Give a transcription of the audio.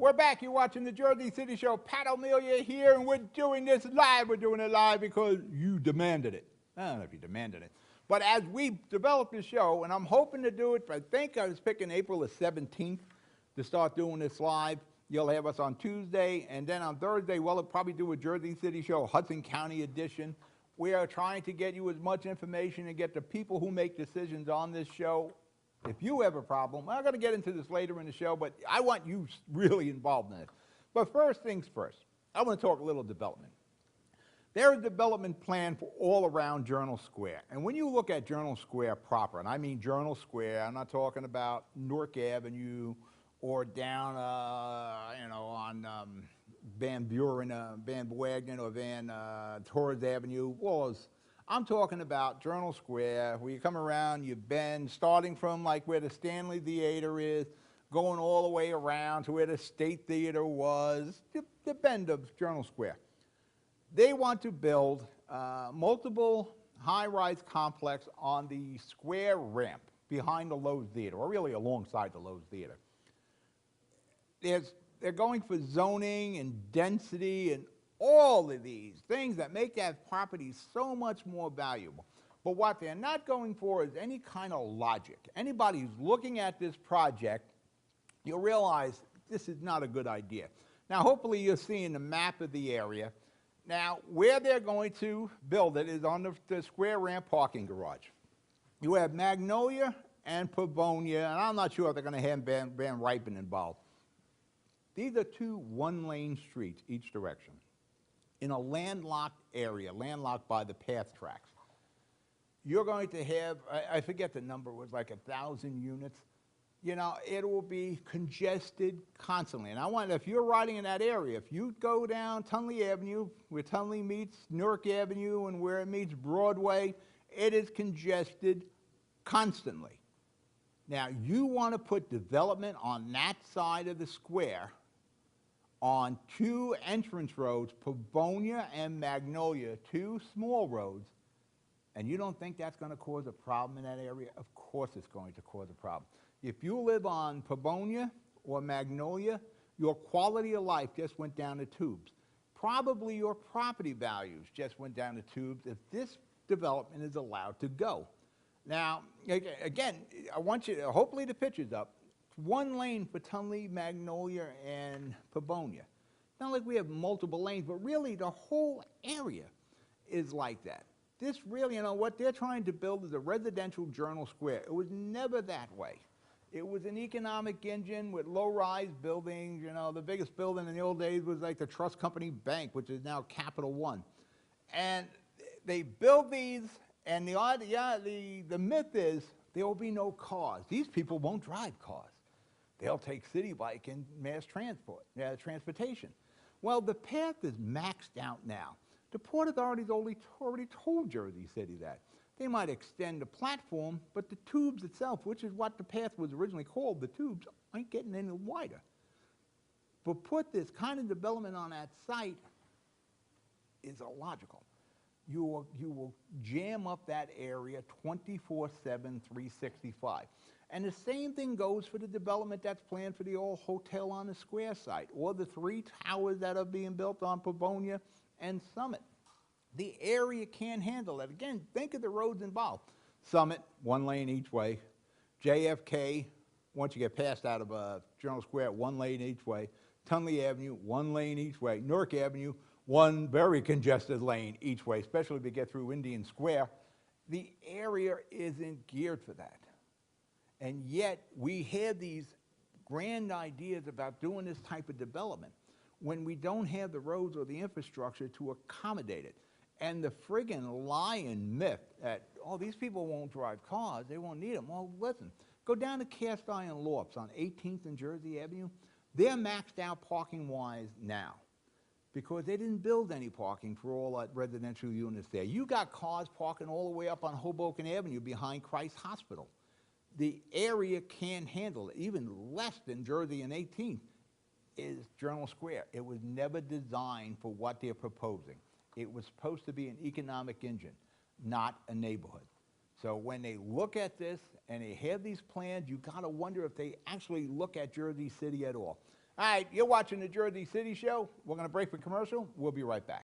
We're back. You're watching the Jersey City Show. Pat O'Melia here, and we're doing this live. We're doing it live because you demanded it. I don't know if you demanded it. But as we develop the show, and I'm hoping to do it, I think I was picking April the 17th to start doing this live. You'll have us on Tuesday, and then on Thursday, we'll probably do a Jersey City Show, Hudson County edition. We are trying to get you as much information and get the people who make decisions on this show. If you have a problem, I'm going to get into this later in the show, but I want you really involved in it. But first things first, I want to talk a little development. There's a development plan for all around Journal Square. And when you look at Journal Square proper, and I mean Journal Square, I'm not talking about Newark Avenue or down, on Van Buren, Van Wagner or Van Torres Avenue. I'm talking about Journal Square, where you come around, you bend, starting from like where the Stanley Theater is, going all the way around to where the State Theater was, the bend of Journal Square. They want to build multiple high-rise complex on the square ramp behind the Lowe's Theater, or really alongside the Lowe's Theater. They're going for zoning and density and all of these things that make that property so much more valuable. But what they're not going for is any kind of logic. Anybody who's looking at this project, you'll realize this is not a good idea. Now, hopefully you're seeing the map of the area. Now, where they're going to build it is on the square ramp parking garage. You have Magnolia and Pavonia, and I'm not sure if they're going to have Van Ripon involved. These are two one-lane streets each direction in a landlocked area, landlocked by the path tracks. You're going to have, I forget the number, it was like 1,000 units. You know, it will be congested constantly. And I wonder, if you're riding in that area, if you go down Tunley Avenue, where Tunley meets Newark Avenue and where it meets Broadway, it is congested constantly. Now, you want to put development on that side of the square on two entrance roads, Pavonia and Magnolia, two small roads, and you don't think that's going to cause a problem in that area? Of course it's going to cause a problem. If you live on Pavonia or Magnolia, your quality of life just went down the tubes. Probably your property values just went down the tubes if this development is allowed to go. Now, again, I want you to, hopefully the picture's up. One lane for Tunley, Magnolia, and Pavonia. Not like we have multiple lanes, but really the whole area is like that. This really, what they're trying to build is a residential Journal Square. It was never that way. It was an economic engine with low-rise buildings. The biggest building in the old days was like the Trust Company Bank, which is now Capital One. And they build these, and the myth is there will be no cars. These people won't drive cars. They'll take city bike and mass transportation. Well, the path is maxed out now. The Port Authority's already told Jersey City that. They might extend the platform, but the tubes itself, which is what the path was originally called, the tubes, ain't getting any wider. But put this kind of development on that site is illogical. You will jam up that area 24/7, 365. And the same thing goes for the development that's planned for the old hotel on the square site, or the 3 towers that are being built on Pavonia and Summit. The area can't handle it. Again, think of the roads involved. Summit, 1 lane each way. JFK, once you get past out of Journal Square, 1 lane each way. Tunley Avenue, 1 lane each way. Newark Avenue, 1 very congested lane each way, especially if you get through Indian Square. The area isn't geared for that. And yet, we have these grand ideas about doing this type of development when we don't have the roads or the infrastructure to accommodate it. And the friggin' lie and myth that, these people won't drive cars, they won't need them. Well, listen, go down to Cast Iron Lofts on 18th and Jersey Avenue. They're maxed out parking-wise now because they didn't build any parking for all that residential units there. You got cars parking all the way up on Hoboken Avenue behind Christ Hospital. The area can't handle it. Even less than Jersey and 18th is Journal Square. It was never designed for what they're proposing. It was supposed to be an economic engine, not a neighborhood. So when they look at this and they have these plans, you got to wonder if they actually look at Jersey City at all. All right, you're watching the Jersey City Show. We're going to break for commercial. We'll be right back.